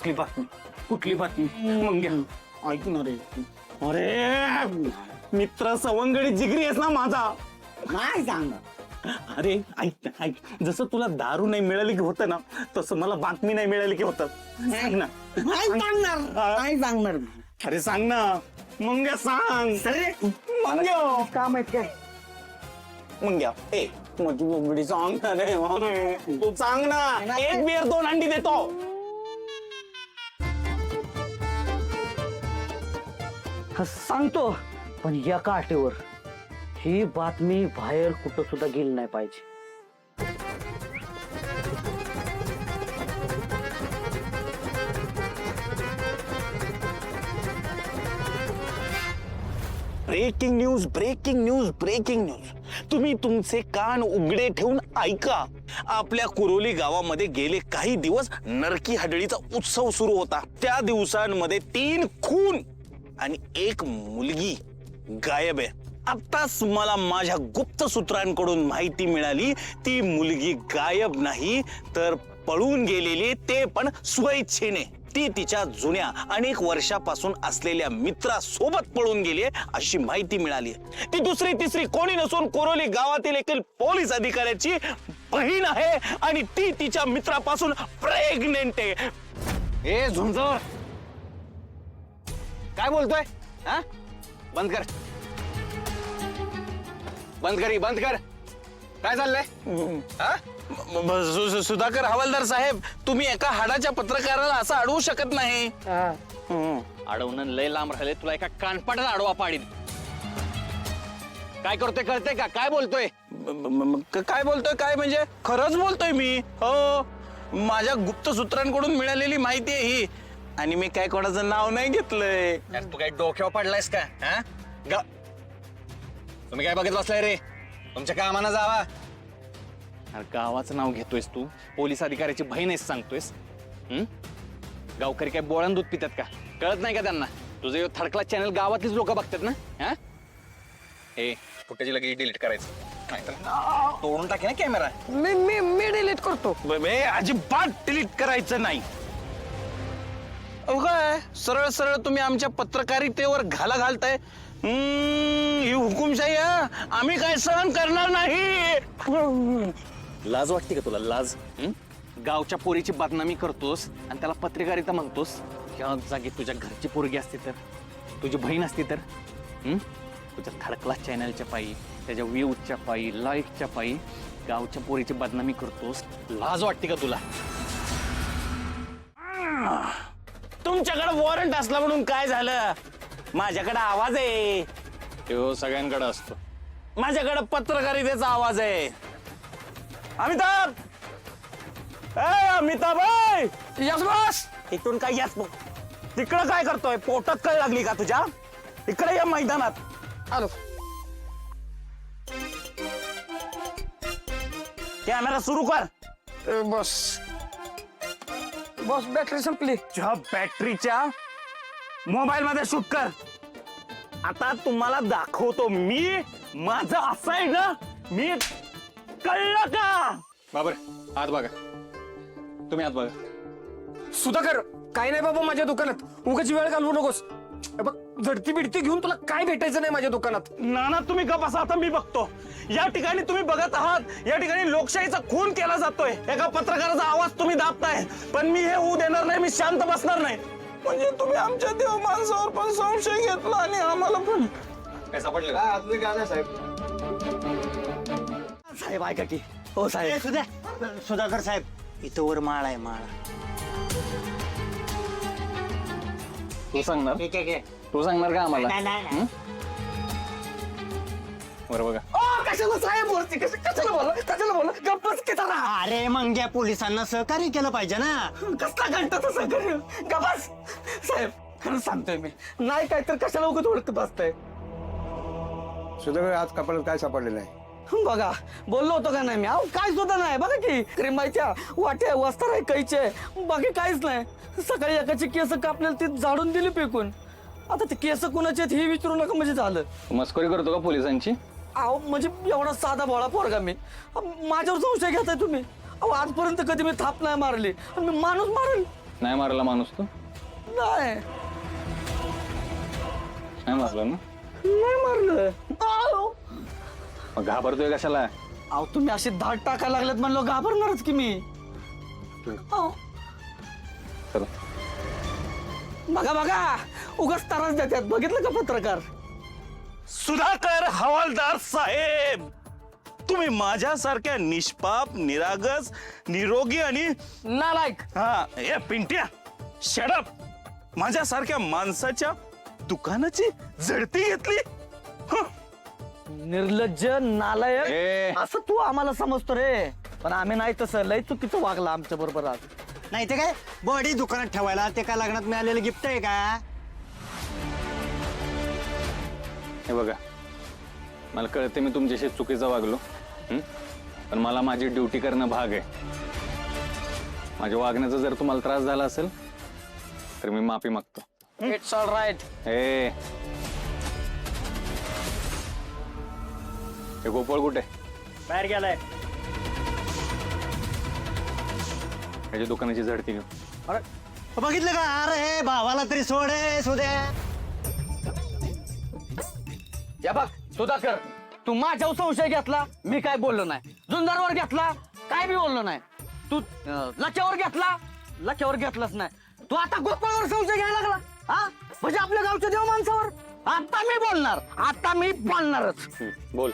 कुठली बातमी कुठली बातमी मग ऐक ना रे. अरे मित्र सवंगडी जिगरी आहेस ना माझा. काय सांग अरे ऐक ना ऐक, जसं तुला दारू नाही मिळाली की होतं ना, तसं मला बातमी नाही मिळाली की होतं. सांग ना. काय सांगणार काय सांगणार अरे सांग ना मंग्या, सांग. मंग्या काम आहेत काय मंग्या ए माझी बोबडी सांग ना रे. अरे तू सांग ना. एक बिअर 2 अंडी देतो. सांगतो पण एका अटीवर, ही बातमी बाहेर कुठं सुद्धा गेली नाही पाहिजे. Breaking news breaking news breaking news. तुम्ही तुमचे कान उघडे ठेवून ऐका. आपल्या कुरोली गावामध्ये गेले काही दिवस नरकी हडळीचा उत्सव सुरू होता. त्या दिवसांमध्ये 3 खून आणि 1 मुलगी गायब आहे. आताच मला माझ्या गुप्त सूत्रांकडून माहिती मिळाली, ती मुलगी गायब नाही तर पळून गेलेली, ते पण स्वेच्छेने. ती तिच्या जुन्या अनेक वर्षापासून असलेल्या मित्रासोबत पळून गेली अशी माहिती मिळाली. ती दुसरी तिसरी कोणी नसून कोरोली गावातील एका पोलीस अधिकाऱ्याची बहीण आहे आणि ती तिच्या मित्रापासून प्रेग्नेंट आहे. ए झुंजर, काय बोलतोय? हा बंद कर, बंद कर, बंद कर. काय चाललंय? हा सुधाकर हवालदार साहेब, तुम्ही एका हाडाच्या पत्रकाराला असं अडवू शकत नाही. अडवणं लय लांब राहिले. तुला एका कानपाटाला अडवा पाडीन. काय करतोय कळतंय का? काय बोलतोय? काय बोलतोय? काय म्हणजे खरंच बोलतोय मी. हो, माझ्या गुप्त सूत्रांकडून मिळालेली माहिती आहे ही, आणि मी काय कोणाचं नाव नाही घेतलंय. तू काय डोक्यावर पडलायस का? हा तुम्ही काय बघत बसलाय रे? तुमच्या कामानं जावा. गावाचं नाव घेतोयस तू, पोलीस अधिकाऱ्याची बहीण आहेस सांगतोयस. गावकरी काय बोळण दूध पितात का? कळत नाही का त्यांना? तुझं थर्ड चॅनल गावातलीच लोक बघतात ना. हा हे फुटेज लगेच डिलीट करायचं, नाहीतर तोडून टाके ना कॅमेरा. मी डिलीट करतो. अजिबात डिलीट करायचं नाही. काय सरळ सरळ तुम्ही आमच्या पत्रकारितेवर घाला घालताय. ही हुकुमशाही आहे, आम्ही काय सहन करणार नाही. लाज वाटते का तुला? लाज? गावच्या पोरीची बदनामी करतोस आणि त्याला पत्रकारिता म्हणतोस. ह्या जागी तुझ्या घरची पोरगी असती तर, तुझी बहीण असती तर, तुझ्या थर्ड क्लास चॅनलच्या पायी, त्याच्या व्ह्यूजच्या पायी, लाईकच्या पायी गावच्या पोरीची बदनामी करतोस. लाज वाटते का तुला? तुमच्याकडे वॉरंट असला म्हणून काय झालं? माझ्याकडे आवाज आहे. तो सगळ्यांकडे असतो. माझ्याकडे पत्रकारितेचा आवाज आहे. Amitabh, Amitabh yes boss. इथून काय यस बॉस? तिकडं काय करतोय? पोटात कळ लागली का तुझ्या? इकडे या मैदानात. आलो. कॅमेरा सुरू कर. बस बस बॅटरी संपली. तुझ्या बॅटरीच्या मोबाईल मध्ये शूट कर. आता तुम्हाला दाखवतो मी माझं असं आहे ना. मी कळलं का? बाबर आत बघा, तुम्ही आत बघा. सुधाकर, काय नाही बाबा माझ्या दुकानात. उगाच वेळ घालवू नकोस. बघ, झडती बिडती घेऊन तुला काय भेटायचं नाही माझ्या दुकानात. नाना तुम्ही गप बसा, आता मी बघतो. या ठिकाणी तुम्ही बघत आहात, या ठिकाणी लोकशाहीचा खून केला जातोय. एका पत्रकाराचा आवाज तुम्ही दाबताय, पण मी हे होऊ देणार नाही. मी शांत बसणार नाही. म्हणजे तुम्ही आमच्या देव माणसावर पण संशय घेतला आणि आम्हाला पण. काय सापडलं? साहेब ऐका की. हो साहेब. सुधाकर साहेब, इथं वर माळ आहे, माळ. तू सांगणार? ठीक आहे. तू सांगणार का आम्हाला? नाही. बरं बघा. कशाला साहेब वरती? कशाला बोला गप्पच की जरा. अरे मंग्या, पोलिसांना सहकार्य केलं पाहिजे ना. कसला घंटा तसं कर गप्पस. साहेब खरंच सांगतोय मी, नाही काय तर कशाला उगाच ओळखत बसताय. सुधाकर, आज कपाळात काय सापडलेलं आहे? बघा, बोललो होतो का नाही मी? अहो काय सुद्धा नाही. बघा की क्रिमाच्या वाट्या, वस्त्र आहे, कैचे, बाकी काहीच नाही. सकाळी एकाची केस कापलेली ती झाडून दिली फेकून. आता ते केस कुणाचे आहेत हे विचारू नका म्हणजे झालं. मस्करी करतो का पोलिसांची? अहो म्हणजे एवढा साधा भोळा पोरगा मी. माझ्यावर संशय घेताय तुम्ही? अहो आजपर्यंत कधी मी थाप नाही मारली आणि मी माणूस मारेल? नाही मारला माणूस तू नाही नाही मारला ना नाही मारलं अहो मग घाबरतोय कशाला तुम्ही असे धाड टाकायला लागलेत म्हणलं घाबरणारच की मी अहो, चला बघा बघा उगाच त्रास देतात बघितलं का पत्रकार सुधाकर हवालदार साहेब, तुम्ही माझ्यासारख्या निष्पाप, निरागस, निरोगी आणि नालायक हा ए पिंट्या शडप माझ्यासारख्या माणसाच्या दुकानाची झडती घेतली. हं. निर्लज्ज नालायक ए. असं तू आम्हाला समजतो रे पण आम्ही नाही तसं लय चुकीचं वागला आमच्या बरोबर आज नाही ते काय बॉडी दुकानात ठेवायला ते काय लग्नात मिळालेलं गिफ्ट आहे का? हे बघा मला कळते मी तुमच्याशी चुकीचं वागलो पण मला माझी ड्युटी करणं भाग आहे. माझ्या वागण्याचा जर तुम्हाला त्रास झाला असेल तर मी माफी मागतो. इट्स ऑल राईट हे गोपाळ कुठे बाहेर गेलाय. याच्या दुकानाची झडती घेऊ. बघितलं का? अरे भावाला तरी सोड सुद्या. या बघ सुधाकर तू माझ्यावर संशय घेतला मी काय बोललो नाही जुंदारवर घेतला काय बी बोललो नाही तू लक्यावर घेतलाच नाही तू आता गोपाळवर संशय घ्यायला लागला हा म्हणजे आपल्या गावच्या देव माणसावर आता मी बोलणारच बोल